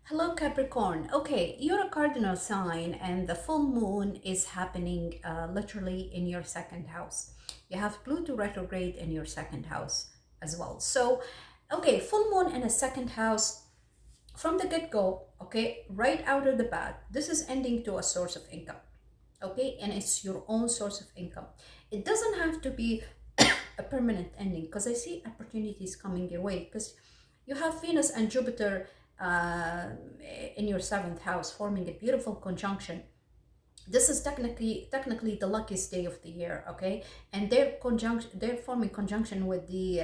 Hello Capricorn. Okay, you're a cardinal sign and the full moon is happening literally in your second house. You have Pluto retrograde in your second house as well. So, okay, full moon in a second house from the get-go, okay, right out of the bat, this is ending to a source of income, okay, and it's your own source of income. It doesn't have to be a permanent ending because I see opportunities coming your way because you have Venus and Jupiter uh, in your seventh house forming a beautiful conjunction. This is technically the luckiest day of the year, okay, and they're forming conjunction with the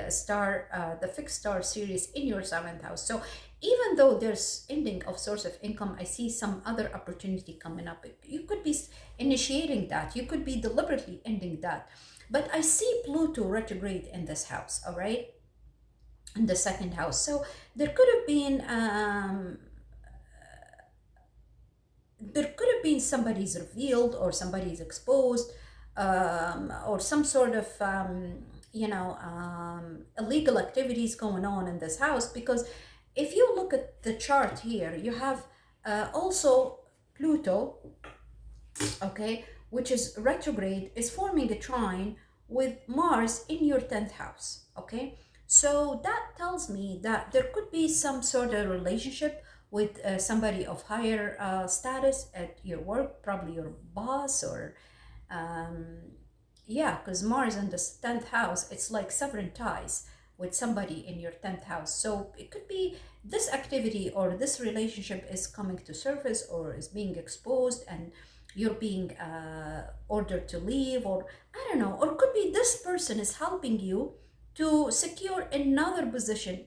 the fixed star series in your seventh house. So even though there's ending of source of income, I see some other opportunity coming up. You could be initiating that, you could be deliberately ending that, but I see Pluto retrograde in this house, all right, in the second house. So there could have been somebody's revealed or somebody's exposed, or some sort of illegal activities going on in this house. Because if you look at the chart here, you have also Pluto, okay, which is retrograde, is forming a trine with Mars in your 10th house, okay? So that tells me that there could be some sort of relationship with somebody of higher status at your work, probably your boss, or um, yeah, because Mars in the 10th house, it's like severing ties with somebody in your 10th house. So it could be this activity or this relationship is coming to surface or is being exposed, and you're being ordered to leave, or I don't know, or it could be this person is helping you to secure another position,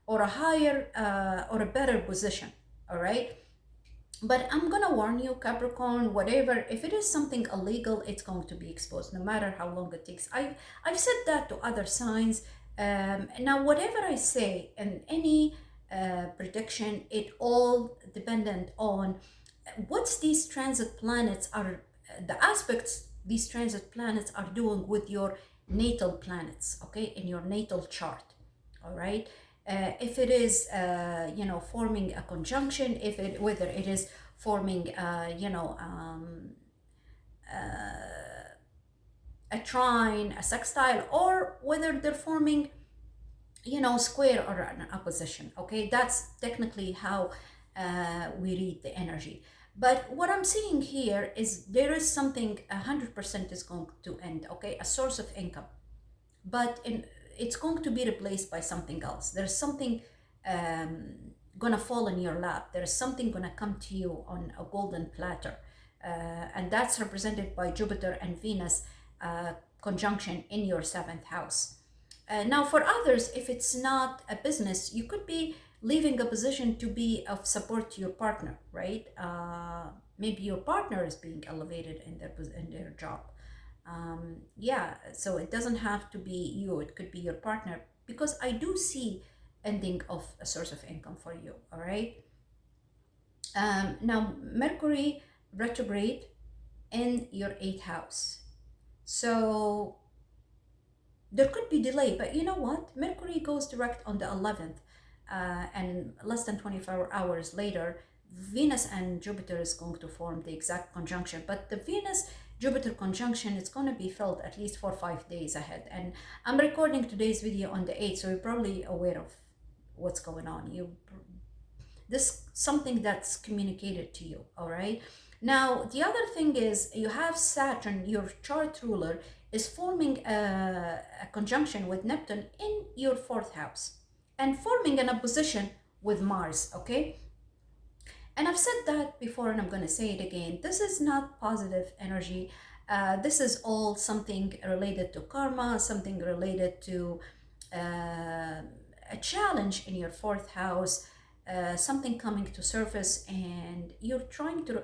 or a higher or a better position, all right? But I'm gonna warn you, Capricorn, whatever, if it is something illegal, it's going to be exposed no matter how long it takes. I've said that to other signs. Now, whatever I say in any prediction, it all dependent on what's these transit planets are, the aspects these transit planets are doing with your natal planets, okay, in your natal chart, all right. If it is forming a conjunction, if it whether it is forming a trine, a sextile, or whether they're forming square or an opposition, okay, that's technically how we read the energy. But what I'm seeing here is there is something 100% is going to end, okay, a source of income, but it's going to be replaced by something else. There's something um, gonna fall in your lap. There's something gonna come to you on a golden platter, and that's represented by Jupiter and Venus conjunction in your seventh house. Now, for others, if it's not a business, you could be leaving a position to be of support to your partner, right? Maybe your partner is being elevated in their job. Yeah, so it doesn't have to be you, it could be your partner, because I do see ending of a source of income for you, all right. Now Mercury retrograde in your eighth house, so there could be delay, but you know what, Mercury goes direct on the 11th, and less than 24 hours later Venus and Jupiter is going to form the exact conjunction. But the Venus Jupiter conjunction is going to be felt at least 4 or 5 days ahead, and I'm recording today's video on the 8th, so you're probably aware of what's going on. This something that's communicated to you, all right. Now the other thing is you have Saturn, your chart ruler, is forming a conjunction with Neptune in your fourth house and forming an opposition with Mars, okay. And I've said that before and I'm going to say it again, this is not positive energy. This is all something related to karma, something related to a challenge in your fourth house, something coming to surface, and you're trying to.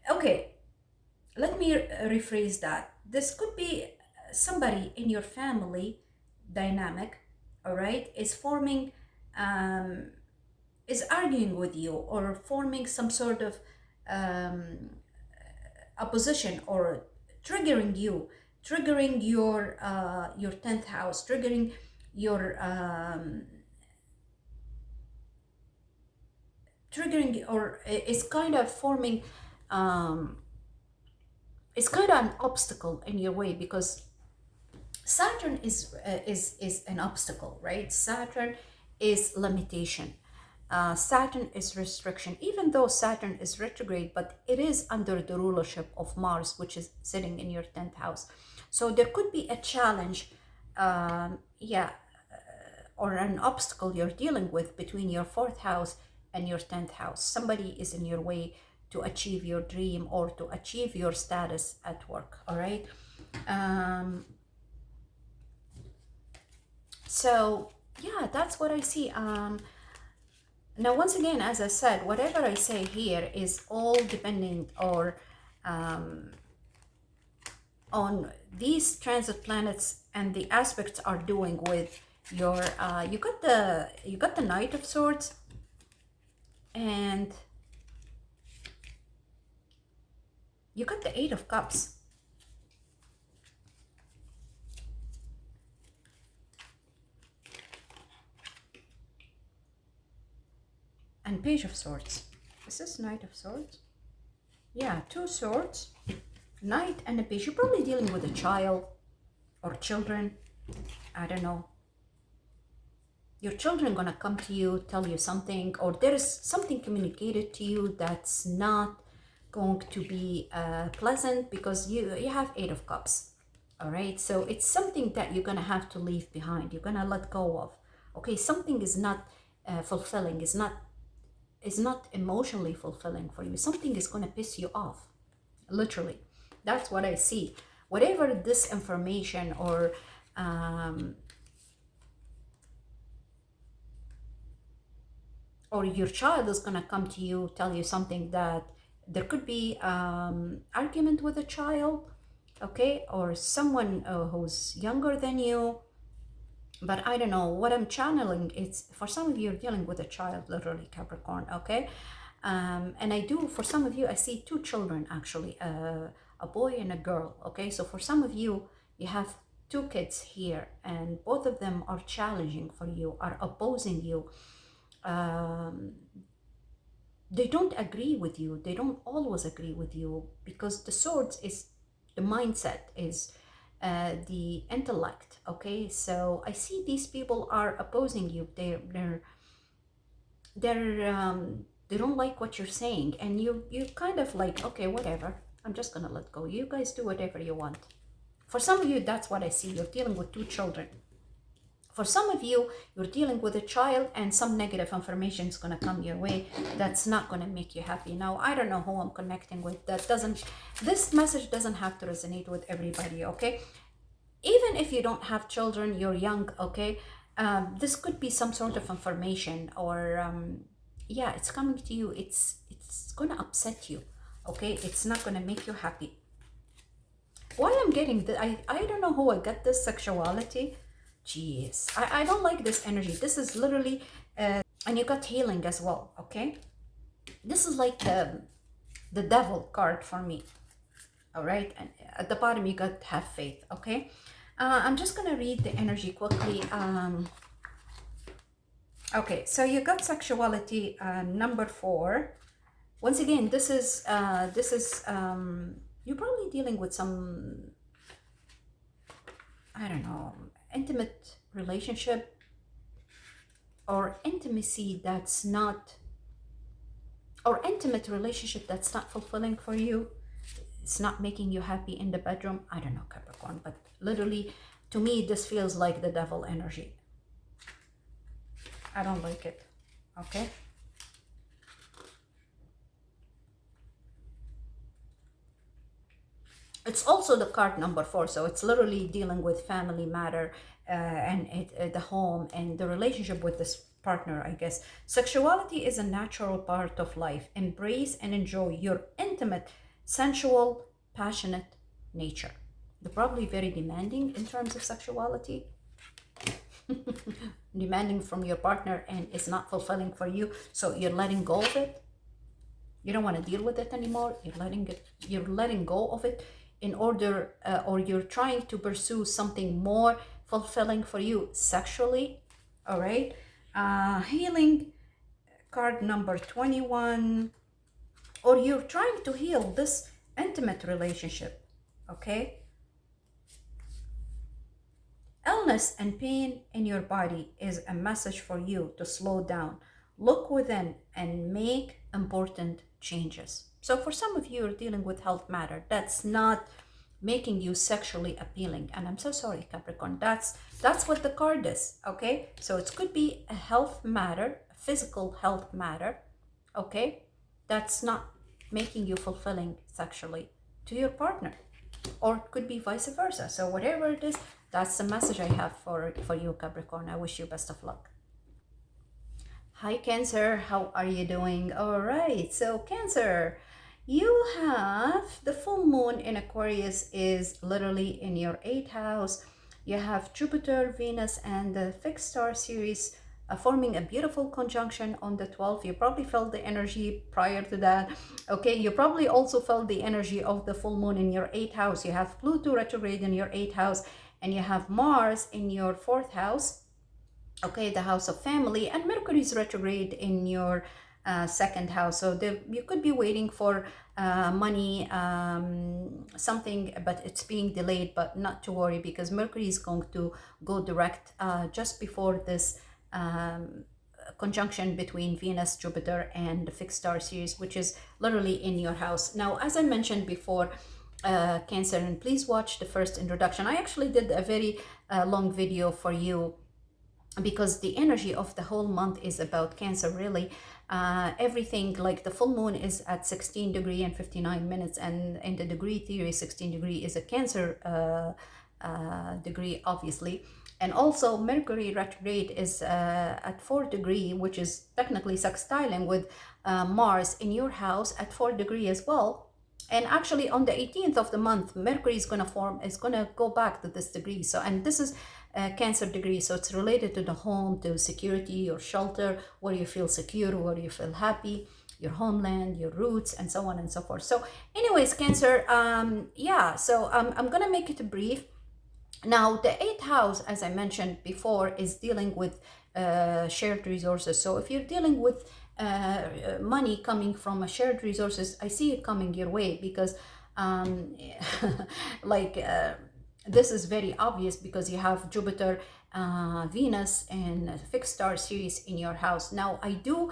Okay, let me rephrase that. This could be somebody in your family dynamic, all right, is forming, um, is arguing with you or forming some sort of um, opposition, or triggering you, triggering your 10th house, triggering your triggering, or is kind of forming, um, it's kind of an obstacle in your way, because Saturn is an obstacle, right? Saturn is limitation. Saturn is restriction. Even though Saturn is retrograde, but it is under the rulership of Mars, which is sitting in your 10th house. So there could be a challenge, yeah, or an obstacle you're dealing with between your 4th house and your 10th house. Somebody is in your way to achieve your dream or to achieve your status at work, all right? So yeah, that's what I see. Now, once again, as I said, whatever I say here is all depending or on these transit planets and the aspects are doing with your. You got the Knight of Swords, and you got the Eight of Cups. And Page of Swords. Is this Knight of Swords? Yeah, 2 swords, Knight and a Page. You're probably dealing with a child or children. I don't know. Your children gonna come to you, tell you something, or there is something communicated to you that's not going to be pleasant, because you have 8 of Cups. All right, so it's something that you're gonna have to leave behind. You're gonna let go of. Okay, something is not fulfilling. Is not emotionally fulfilling for you. Something is going to piss you off, literally. That's what I see. Whatever this information or your child is going to come to you, tell you something, that there could be argument with a child, okay, or someone who's younger than you. But I don't know what I'm channeling. It's for some of you, you're dealing with a child, literally, Capricorn, okay? And I do, for some of you, I see 2 children, actually, a boy and a girl, okay? So for some of you, you have 2 kids here, and both of them are challenging for you, are opposing you. They don't agree with you. They don't always agree with you, because the swords is the mindset, is the intellect, okay? So I see these people are opposing you. They don't like what you're saying, and you kind of like, okay, whatever, I'm just gonna let go. You guys do whatever you want. For some of you, that's what I see. You're dealing with 2 children. For some of you, you're dealing with a child, and some negative information is going to come your way that's not going to make you happy. Now, I don't know who I'm connecting with. This message doesn't have to resonate with everybody, okay? Even if you don't have children, you're young, okay? This could be some sort of information, or yeah, it's coming to you. It's going to upset you, okay? It's not going to make you happy. Why I'm getting this, I don't know who I got this sexuality. Jeez, I don't like this energy. This is literally, and you got healing as well, okay? This is like the devil card for me, all right? And at the bottom, you got have faith, okay? I'm just gonna read the energy quickly. Okay, so you got sexuality, number 4. Once again, this is you're probably dealing with some, I don't know, intimate relationship or intimacy that's not, or intimate relationship that's not fulfilling for you. It's not making you happy in the bedroom. I don't know, Capricorn, but literally to me this feels like the devil energy. I don't like it, okay? It's also the card number 4, so it's literally dealing with family matter, and the home and the relationship with this partner, I guess. Sexuality is a natural part of life. Embrace and enjoy your intimate, sensual, passionate nature. They're probably very demanding in terms of sexuality. Demanding from your partner, and it's not fulfilling for you, so you're letting go of it. You don't want to deal with it anymore. You're letting go of it in order, or you're trying to pursue something more fulfilling for you sexually, all right? Healing card number 21, or you're trying to heal this intimate relationship, okay? Illness and pain in your body is a message for you to slow down, look within, and make important changes. So, for some of you, you're dealing with health matter that's not making you sexually appealing, and I'm so sorry, Capricorn. That's what the card is. Okay, so it could be a health matter, a physical health matter. Okay, that's not making you fulfilling sexually to your partner, or it could be vice versa. So whatever it is, that's the message I have for you, Capricorn. I wish you best of luck. Hi, Cancer. How are you doing? All right. So, Cancer, you have the full moon in Aquarius is literally in your 8th house. You have Jupiter, Venus, and the fixed star series forming a beautiful conjunction on the 12th. You probably felt the energy prior to that. Okay, you probably also felt the energy of the full moon in your 8th house. You have Pluto retrograde in your 8th house, and you have Mars in your 4th house. Okay, the house of family, and Mercury is retrograde in your 2nd house. So you could be waiting for money, something, but it's being delayed. But not to worry, because Mercury is going to go direct just before this conjunction between Venus, Jupiter, and the fixed star series, which is literally in your house. Now, as I mentioned before, Cancer, and please watch the first introduction. I actually did a very long video for you, because the energy of the whole month is about Cancer, really. Everything, like the full moon is at 16 degree and 59 minutes, and in the degree theory, 16 degree is a Cancer degree, obviously. And also Mercury retrograde is at 4 degree, which is technically sextiling with Mars in your house at 4 degree as well. And actually on the 18th of the month, Mercury is going to go back to this degree. So, and this is Cancer degree, so it's related to the home, to security, your shelter, where you feel secure, where you feel happy, your homeland, your roots, and so on and so forth. So anyways, Cancer, yeah, so I'm gonna make it brief. Now, the 8th house, as I mentioned before, is dealing with shared resources. So if you're dealing with money coming from a shared resources, I see it coming your way, because like this is very obvious, because you have Jupiter, Venus, and fixed star series in your house. Now, I do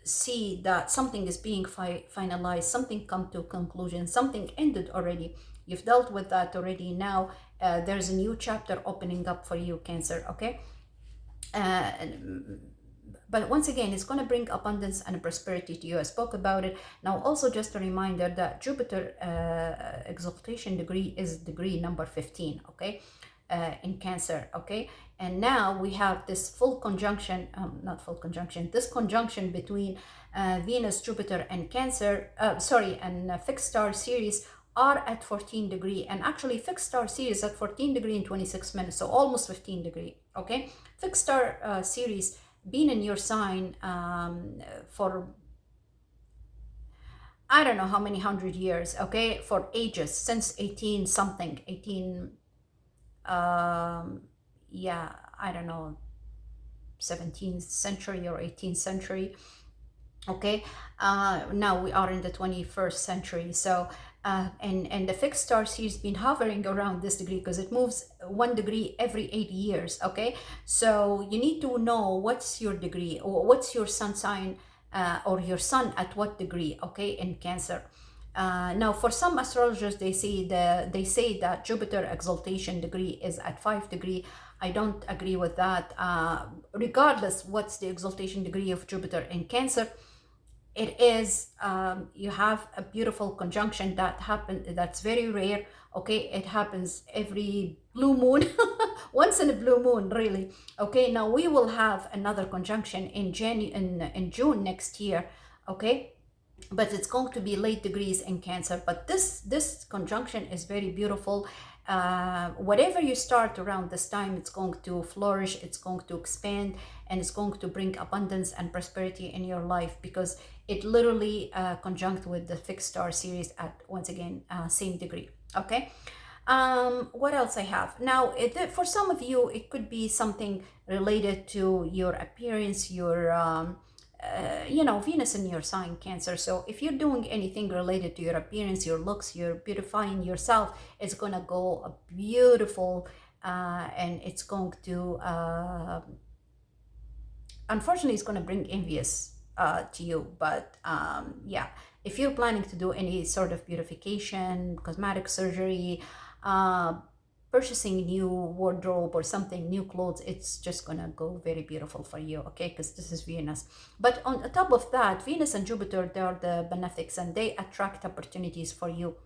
see that something is being finalized, something come to conclusion, something ended already. You've dealt with that already. Now there's a new chapter opening up for you, Cancer. Okay, but once again, it's going to bring abundance and prosperity to you. I spoke about it. Now, also just a reminder that Jupiter exaltation degree is degree number 15, okay, in Cancer, okay? And now we have this full conjunction, not full conjunction, this conjunction between Venus, Jupiter, and Cancer, and fixed star series are at 14 degree, and actually fixed star series at 14 degree in 26 minutes, so almost 15 degree, okay? Fixed star series been in your sign for I don't know how many 100 years, okay, for ages, since 18 something, 18 yeah, I don't know, 17th century or 18th century, okay. Now we are in the 21st century. So and the fixed star series been hovering around this degree, because it moves 1 degree every 8 years, okay. So you need to know what's your degree, or what's your sun sign, or your sun at what degree, okay, in Cancer. Now, for some astrologers, they say that Jupiter exaltation degree is at 5 degree. I don't agree with that. Regardless, what's the exaltation degree of Jupiter in Cancer, it is you have a beautiful conjunction that happens. That's very rare. Okay, it happens every blue moon, once in a blue moon, really. Okay, now we will have another conjunction in June next year. Okay, but it's going to be late degrees in Cancer. But this conjunction is very beautiful. Whatever you start around this time, it's going to flourish, it's going to expand, and it's going to bring abundance and prosperity in your life, because it literally conjunct with the fixed star series at, once again, same degree. Okay, what else I have now? For some of you, it could be something related to your appearance, your Venus in your sign, Cancer. So if you're doing anything related to your appearance, your looks, you're beautifying yourself, it's gonna go beautiful, and it's going to, unfortunately, it's gonna bring envious to you. But yeah, if you're planning to do any sort of beautification, cosmetic surgery, uh, purchasing new wardrobe or something, new clothes, it's just gonna go very beautiful for you, okay? Because this is Venus. But on top of that, Venus and Jupiter, they are the benefics, and they attract opportunities for you.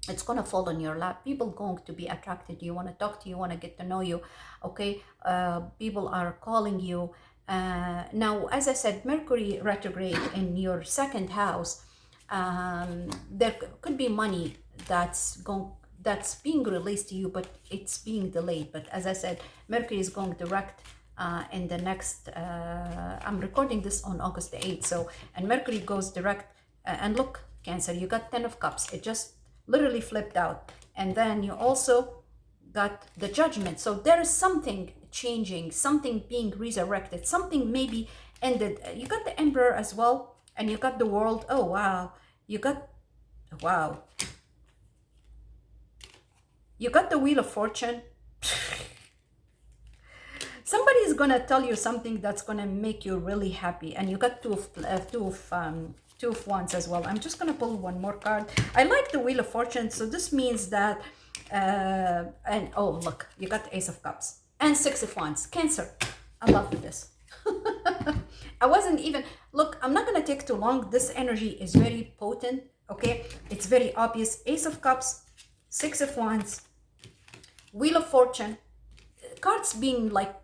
It's gonna fall in your lap. People going to be attracted to you, want to talk to you, want to get to know you, okay? People are calling you. Now, as I said, Mercury retrograde in your second house, there could be money that's being released to you, but it's being delayed. But as I said, Mercury is going direct in the next, I'm recording this on August the 8th. So, and Mercury goes direct, and look, Cancer, you got 10 of Cups. It just literally flipped out. And then you also got the Judgment. So there is something changing, something being resurrected, something maybe ended. You got the Emperor as well, and you got the World. Oh, wow. Wow. You got the Wheel of Fortune. Somebody is gonna tell you something that's gonna make you really happy, and you got two of Wands as well. I'm just gonna pull one more card. I like the Wheel of Fortune, so this means that, and oh look, you got the Ace of Cups and Six of Wands. Cancer, I love this. I wasn't even, look, I'm not gonna take too long. This energy is very potent, okay? It's very obvious. Ace of Cups, Six of Wands, Wheel of Fortune, cards being like,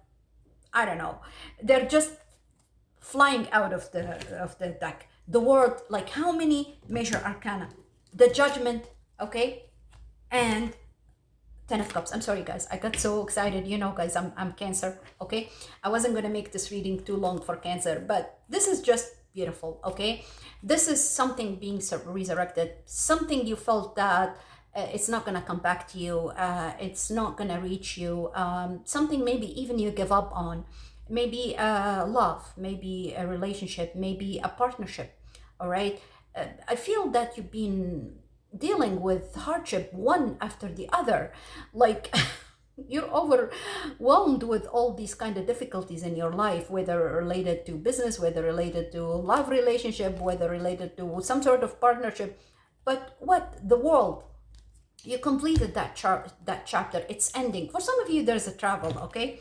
I don't know, they're just flying out of the deck. The World, like how many major arcana? The Judgment, okay, and 10 of Cups. I'm sorry, guys, I got so excited. Guys, I'm Cancer, okay? I wasn't gonna make this reading too long for Cancer, but this is just beautiful, okay? This is something being resurrected, something you felt that it's not gonna come back to you, it's not gonna reach you, something maybe even you give up on, maybe love, maybe a relationship, maybe a partnership, all right? I feel that you've been dealing with hardship one after the other, like you're overwhelmed with all these kind of difficulties in your life, whether related to business, whether related to love relationship, whether related to some sort of partnership. But what the World, you completed that chapter. It's ending. For some of you, there's a travel, okay?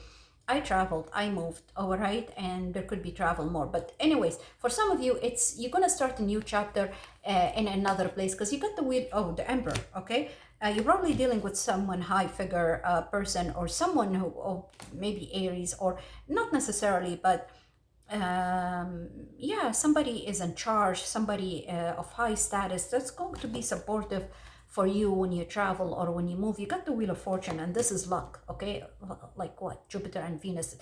I traveled, I moved, all right, and there could be travel more. But anyways, for some of you, it's you're gonna start a new chapter in another place, because you got the wheel. Oh, the Emperor, okay. You're probably dealing with someone high figure person, or someone who, maybe Aries, or not necessarily, but yeah, somebody is in charge, somebody of high status that's going to be supportive for you when you travel or when you move. You got the Wheel of Fortune, and this is luck, okay? Like what? Jupiter and Venus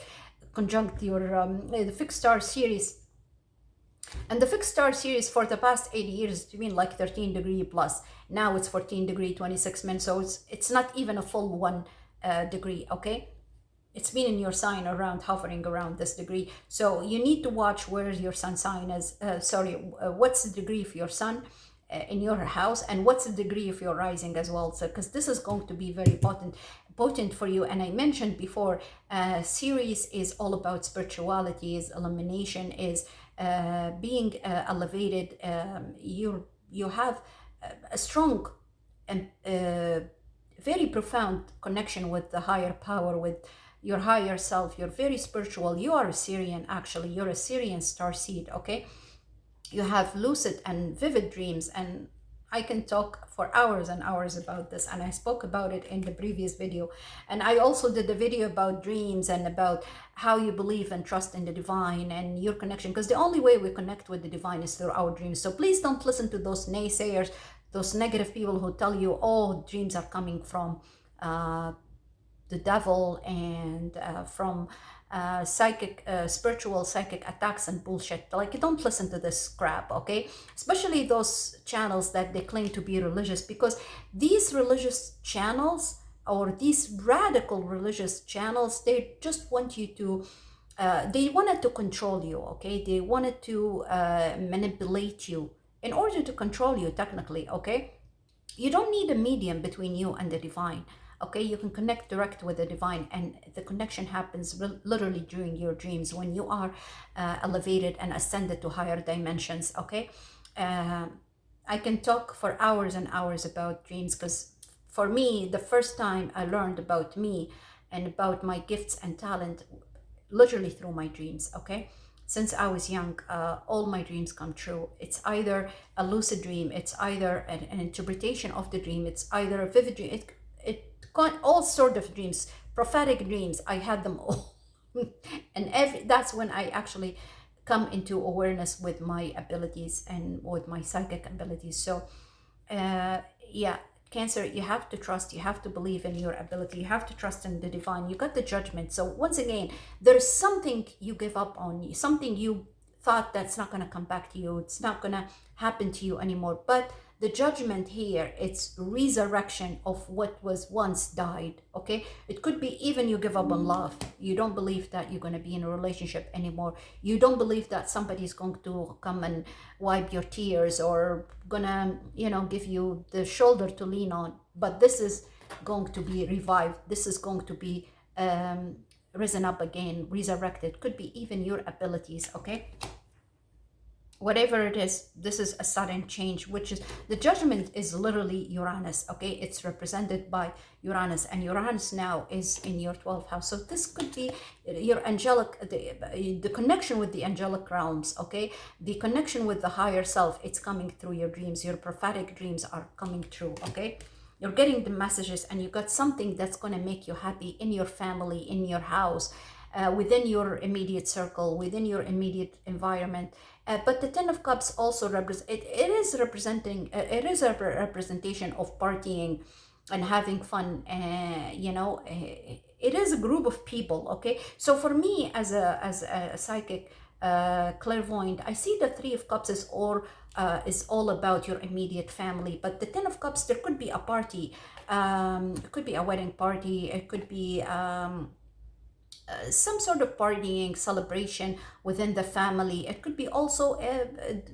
conjunct your the fixed star series. And the fixed star series for the past 80 years, it's been like 13 degree plus. Now it's 14 degree, 26 minutes. So it's not even a full 1 degree, okay? It's been in your sign around, hovering around this degree. So you need to watch where your sun sign is. What's the degree of your sun in your house, and what's the degree of your rising as well. So because this is going to be very potent for you. And I mentioned before, series is all about spirituality, is illumination, is being elevated. You have a strong and very profound connection with the higher power, with your higher self. You're very spiritual. You are a Syrian, actually. You're a Syrian star seed, okay? You have lucid and vivid dreams, and I can talk for hours and hours about this, and I spoke about it in the previous video. And I also did a video about dreams and about how you believe and trust in the divine and your connection, because the only way we connect with the divine is through our dreams. So please don't listen to those naysayers, those negative people who tell you, oh, dreams are coming from the devil and from spiritual psychic attacks and bullshit. Like, don't listen to this crap, okay? Especially those channels that they claim to be religious, because these religious channels, or these radical religious channels, they just want you to they wanted to control you, okay? They wanted to manipulate you in order to control you, technically, okay? You don't need a medium between you and the divine, okay? You can connect direct with the divine, and the connection happens literally during your dreams when you are elevated and ascended to higher dimensions, okay? Uh, I can talk for hours and hours about dreams, because for me, the first time I learned about me and about my gifts and talent, literally through my dreams, okay? Since I was young, all my dreams come true. It's either a lucid dream, it's either an interpretation of the dream, it's either a vivid dream, all sort of dreams, prophetic dreams. I had them all. And that's when I actually come into awareness with my abilities and with my psychic abilities. So yeah, Cancer, you have to trust, you have to believe in your ability, you have to trust in the divine. You got the Judgment. So once again, there's something you give up on, something you thought that's not going to come back to you, it's not going to happen to you anymore. But the Judgment here, it's resurrection of what was once died, okay? It could be even you give up on love. You don't believe that you're going to be in a relationship anymore. You don't believe that somebody's going to come and wipe your tears or gonna, give you the shoulder to lean on. But this is going to be revived. This is going to be risen up again, resurrected. Could be even your abilities, okay? Whatever it is, this is a sudden change, which is the Judgment is literally Uranus, okay? It's represented by Uranus, and Uranus now is in your 12th house. So this could be your angelic, the connection with the angelic realms, okay? The connection with the higher self, it's coming through your dreams. Your prophetic dreams are coming true, okay? You're getting the messages, and you got something that's going to make you happy in your family, in your house, within your immediate circle, within your immediate environment. But the Ten of Cups also it is a representation of partying and having fun. It is a group of people, okay? So for me, as a psychic clairvoyant, I see the Three of Cups is all about your immediate family. But the Ten of Cups, there could be a party. It could be a wedding party. It could be some sort of partying celebration within the family. It could be also a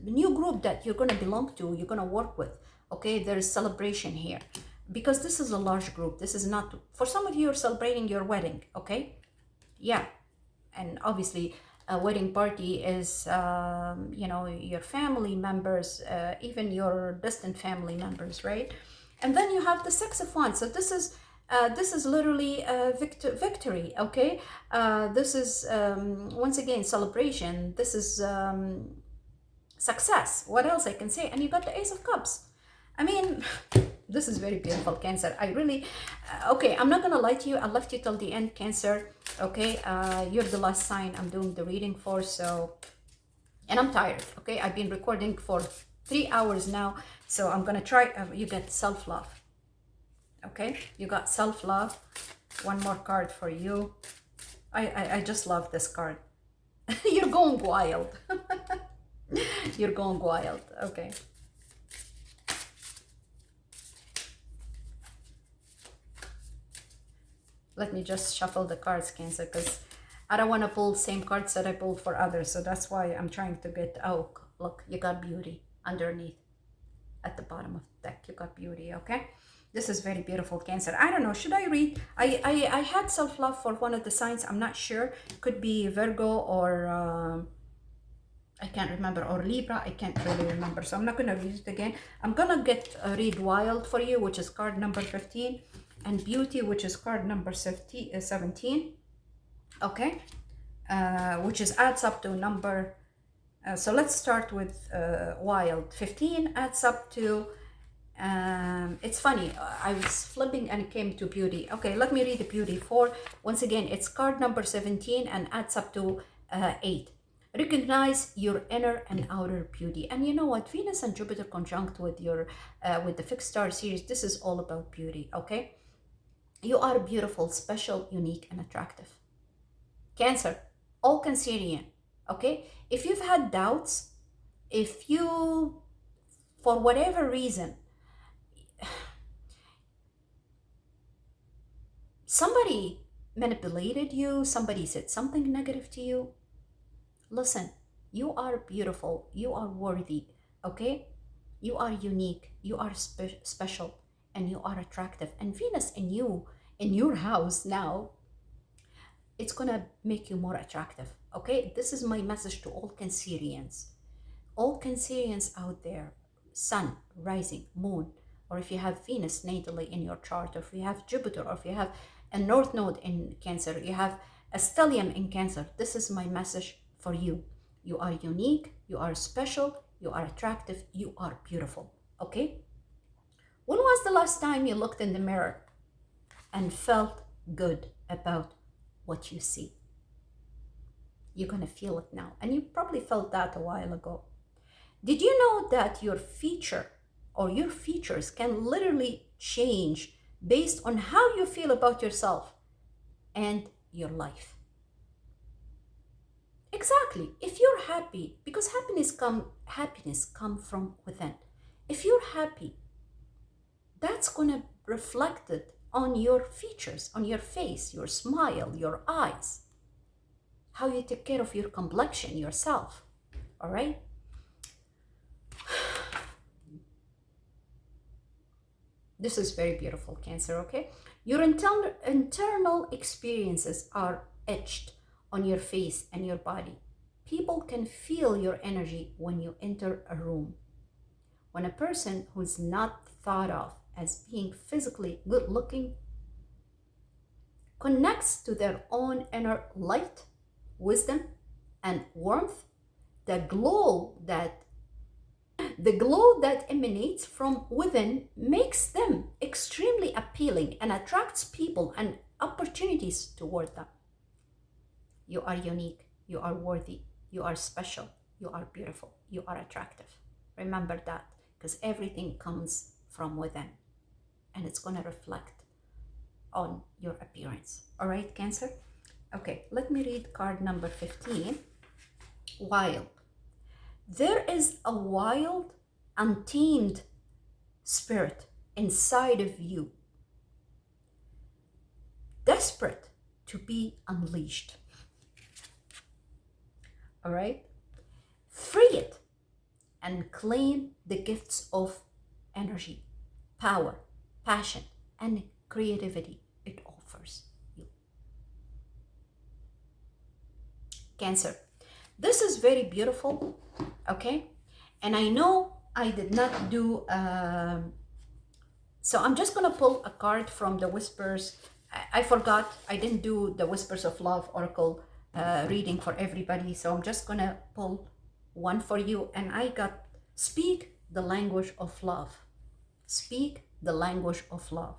new group that you're going to belong to, you're going to work with, okay? There's celebration here because this is a large group. This is not, for some of you are celebrating your wedding, okay? Yeah. And obviously a wedding party is your family members, even your distant family members, right? And then you have the Six of Wands. So this is literally a victory, okay? This is, once again, celebration. This is success. What else I can say? And you got the Ace of Cups. I mean, this is very beautiful, Cancer. I really, okay, I'm not going to lie to you. I left you till the end, Cancer, okay? You're the last sign I'm doing the reading for, so, and I'm tired, okay? I've been recording for 3 hours now, so I'm going to try, you get self-love. Okay, you got self-love. One more card for you. I just love this card. You're going wild. You're going wild. Okay. Let me just shuffle the cards, Cancer, because I don't want to pull the same cards that I pulled for others. So that's why I'm trying to get, oh, look, you got beauty underneath. At the bottom of the deck, you got beauty, okay? This is very beautiful, Cancer. I don't know, should I read? I had self-love for one of the signs. I'm not sure. Could be Virgo or I can't remember, or Libra. I can't really remember. So I'm not going to read it again. I'm going to read Wild for you, which is card number 15, and Beauty, which is card number 17. Okay? Which adds up to number... so let's start with Wild. 15 adds up to... it's funny, I was flipping and it came to Beauty. Okay, let me read the Beauty for. Once again, it's card number 17 and adds up to 8. Recognize your inner and outer beauty. And you know what? Venus and Jupiter conjunct with your with the fixed star series. This is all about beauty, okay? You are beautiful, special, unique, and attractive. Cancer, all Cancerian, okay? If you've had doubts, if you, for whatever reason, somebody manipulated you, somebody said something negative to you, listen, you are beautiful, you are worthy, okay? You are unique, you are special, and you are attractive. And Venus in you, in your house now, it's gonna make you more attractive, okay? This is my message to all Cancerians. All Cancerians out there, sun, rising, moon, or if you have Venus natally in your chart, or if you have Jupiter, or if you have a North Node in Cancer, you have a stellium in Cancer, this is my message for you. You are unique, you are special, you are attractive, you are beautiful, okay? When was the last time you looked in the mirror and felt good about what you see? You're gonna feel it now, and you probably felt that a while ago. Did you know that your feature or your features can literally change based on how you feel about yourself and your life? Exactly. If you're happy, because happiness come from within. If you're happy, that's gonna reflect it on your features, on your face, your smile, your eyes, how you take care of your complexion, yourself. All right? This is very beautiful, Cancer, okay? Your internal experiences are etched on your face and your body. People can feel your energy when you enter a room. When a person who's not thought of as being physically good looking connects to their own inner light, wisdom, and warmth, the glow that emanates from within makes them extremely appealing and attracts people and opportunities toward them. You are unique, you are worthy, you are special, you are beautiful, you are attractive. Remember that, because everything comes from within and it's going to reflect on your appearance. All right, Cancer? Okay, let me read card number 15. Wild. There is a wild, untamed spirit inside of you, desperate to be unleashed. All right? Free it and claim the gifts of energy, power, passion, and creativity it offers you. Cancer. This is very beautiful, okay? And I know I did not do, so I'm just gonna pull a card from the Whispers. I forgot, I didn't do the Whispers of Love Oracle reading for everybody. So I'm just gonna pull one for you. And I got, speak the language of love. Speak the language of love.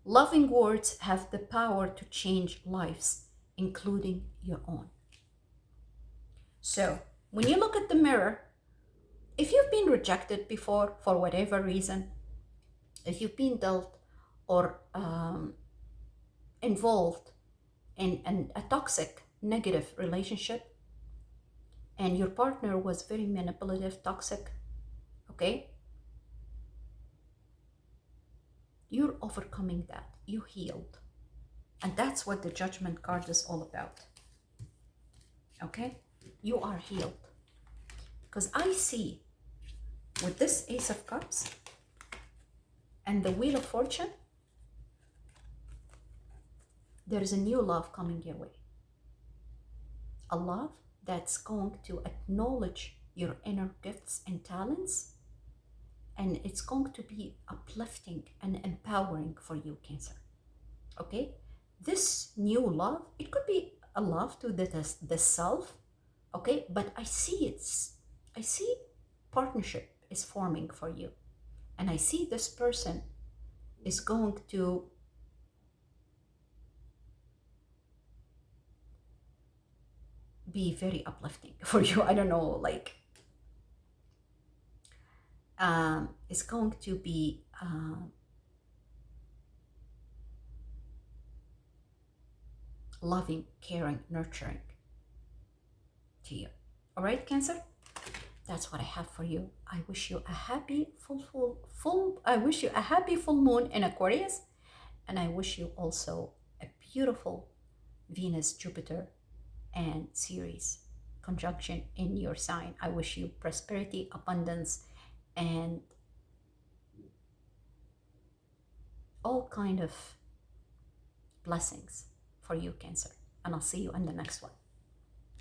Loving words have the power to change lives, including your own. So when you look at the mirror, if you've been rejected before for whatever reason, if you've been dealt or involved in a toxic, negative relationship, and your partner was very manipulative, toxic, okay? You're overcoming that. You healed. And that's what the Judgment card is all about. Okay? You are healed. Because I see with this Ace of Cups and the Wheel of Fortune, there is a new love coming your way. A love that's going to acknowledge your inner gifts and talents, and it's going to be uplifting and empowering for you, Cancer. Okay? This new love, it could be a love to the self, okay? But I see partnership is forming for you. And I see this person is going to be very uplifting for you. I don't know, like, it's going to be loving, caring, nurturing to you. All right, Cancer? That's what I have for you. I wish you a happy I wish you a happy full moon in Aquarius, and I wish you also a beautiful Venus, Jupiter, and Ceres conjunction in your sign. I wish you prosperity, abundance, and all kind of blessings for you, Cancer. And I'll see you in the next one.